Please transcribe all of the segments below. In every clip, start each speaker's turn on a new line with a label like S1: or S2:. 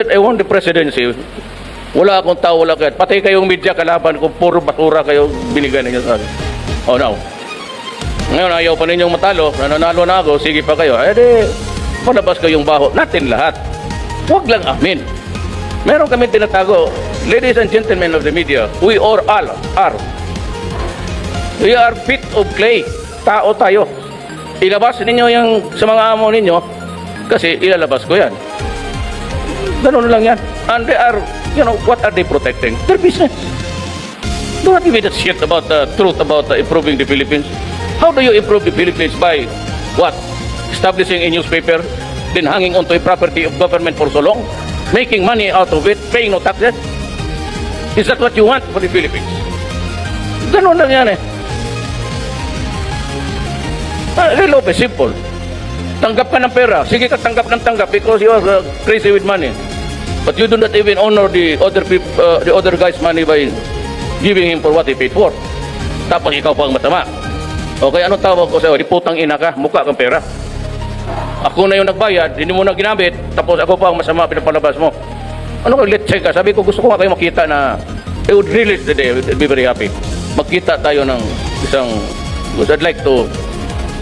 S1: that I won the presidency, wala akong tao, wala kayo. Pati kayong media kalaban ko, puro basura kayo binigay ninyo sa akin. Oh, now. Ngayon, ayaw pa ninyong matalo, nananalo na ako, sige pa kayo. Eh, di, palabas kayong baho. Natin lahat. Huwag lang amin. Meron kami tinatago. Ladies and gentlemen of the media, we all are. We are fit of clay. Tao tayo. Ilabas ninyo yung sa mga amo ninyo, kasi ilalabas ko yan. Ganun lang yan. And they are, you know, what are they protecting? Their business. Do not give me that shit about the truth about improving the Philippines. How do you improve the Philippines? By what? Establishing a newspaper, then hanging onto a property of government for so long, making money out of it, paying no taxes? Is that what you want for the Philippines? Ganun lang yan eh. Hello, simple. Tanggap ka ng pera. Sige ka tanggap ng tanggap because you are crazy with money. But you do not even honor the other guy's money by giving him for what he paid for. Tapos ikaw pa ang matama. Okay, anong tawag ko sa'yo? Di putang ina ka, mukha kang pera. Ako na yung nagbayad, hindi mo na ginamit, tapos ako pa ang masama pinapalabas mo. Ano ka, let's check ka. Sabi ko, gusto ko nga kayo makita na I would release the day, I would be very happy. Magkita tayo ng isang, because I'd like to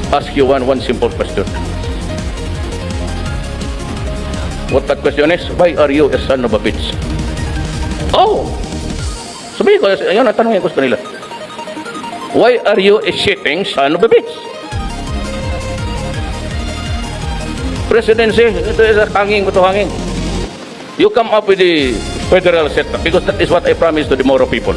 S1: ask you one simple question. What that question is, why are you a son of a bitch? Oh! Sabihin ko, ayun, natanongin ko sa kanila. Why are you a shitting son of a bitch? Presidency, ito is hanging, ito hanging. You come up with the federal setup because that is what I promised to the Moro people.